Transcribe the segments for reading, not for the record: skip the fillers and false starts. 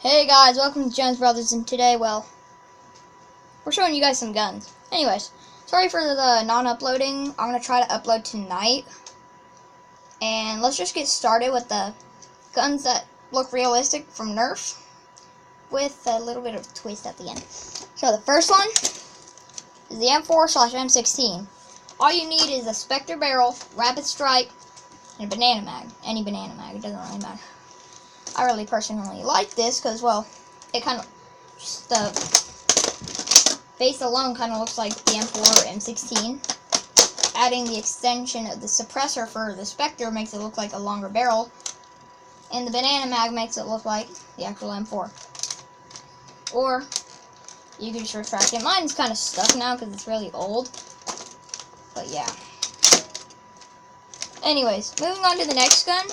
Hey guys, welcome to Jones Brothers, and today, well, we're showing you guys some guns. Anyways, sorry for the non-uploading. I'm going to try to upload tonight. And let's just get started with the guns that look realistic from Nerf, with a little bit of a twist at the end. So the first one is the M4/M16. All you need is a Spectre barrel, Rapid Strike, and a banana mag. Any banana mag, it doesn't really matter. I really personally like this because, well, it kind of, just the face alone kind of looks like the M4/M16. Adding the extension of the suppressor for the Spectre makes it look like a longer barrel. And the banana mag makes it look like the actual M4. Or, you can just retract it. Mine's kind of stuck now because it's really old. But yeah. Anyways, moving on to the next gun.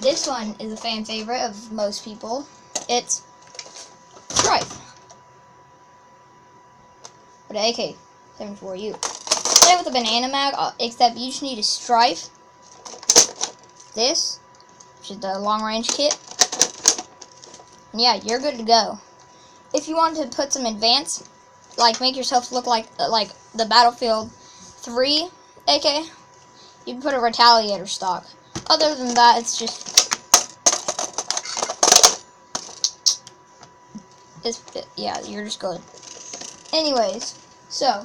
This one is a fan favorite of most people. It's Strife. But AK-74U. Same with the banana mag, except you just need a Strife. This, which is the long range kit. And yeah, you're good to go. If you want to put some advanced, like make yourself look like the Battlefield 3 AK, you can put a Retaliator stock. Other than that, it's just, yeah, you're just good. Anyways, so,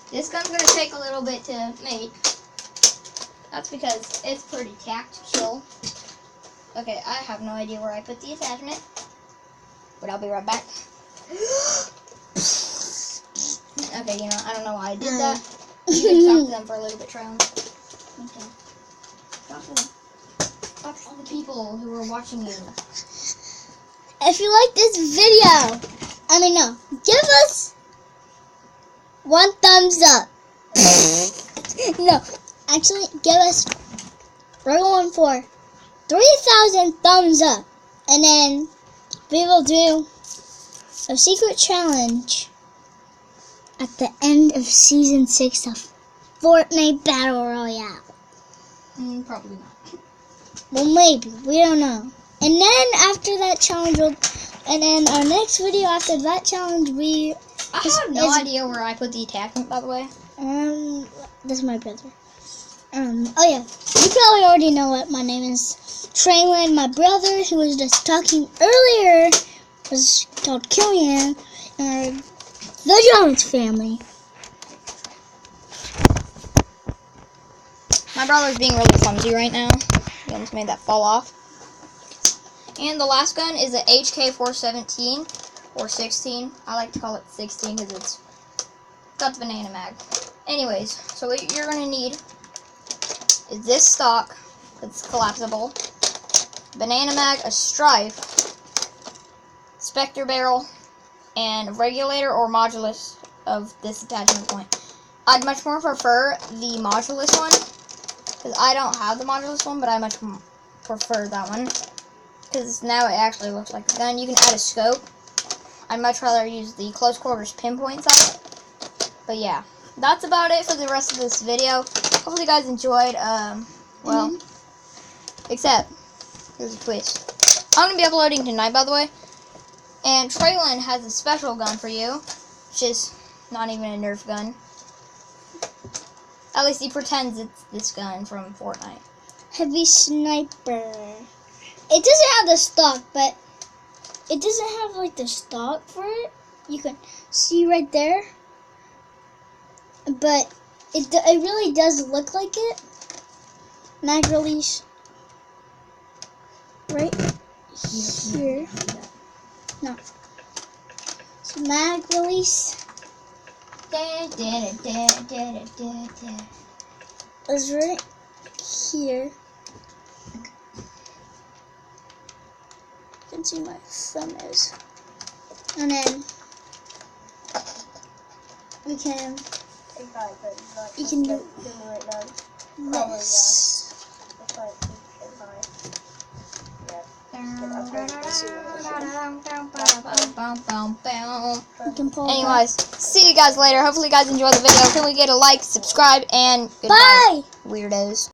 this gun's going to take a little bit to make. That's because it's pretty tactical. Okay, I have no idea where I put the attachment, but I'll be right back. Okay, you know, I don't know why I did that. You can talk to them for a little bit, Tryon. Okay. Talk to the people who are watching you. If you like this video, give us 1 thumbs up. No, actually, give us, we're going for 3,000 thumbs up. And then we will do a secret challenge at the end of Season 6 of Fortnite Battle Royale. Probably not. Well, maybe. We don't know. And then after that challenge, and then our next video after that challenge, I have no idea where I put the attachment, by the way. This is my brother. Oh yeah, you probably already know what my name is. Traylon, my brother, who was just talking earlier, was called Killian, and the Jones family. My brother's being really clumsy right now. He almost made that fall off. And the last gun is a HK417 or 16. I like to call it 16 because it's got the banana mag. Anyways, so what you're going to need is this stock that's collapsible, banana mag, a Strife, Spectre barrel, and a regulator or modulus of this attachment point. I'd much more prefer the modulus one, because I don't have the modulus one, but I much prefer that one. Because now it actually looks like a gun. You can add a scope. I'd much rather use the close quarters pinpoint sight. But yeah, that's about it for the rest of this video. Hopefully you guys enjoyed. Except, here's a twist. I'm going to be uploading tonight, by the way. And Traylon has a special gun for you, which is not even a Nerf gun. At least he pretends it's this gun from Fortnite. Heavy sniper. It doesn't have the stock, but it doesn't have like the stock for it. You can see right there, but it really does look like it. Mag release right here. No, so mag release is right here. You can see my thumb is, and then you can do this. Anyways, see you guys later. Hopefully you guys enjoy the video. Can we get a like, subscribe, and goodbye, Bye! weirdos.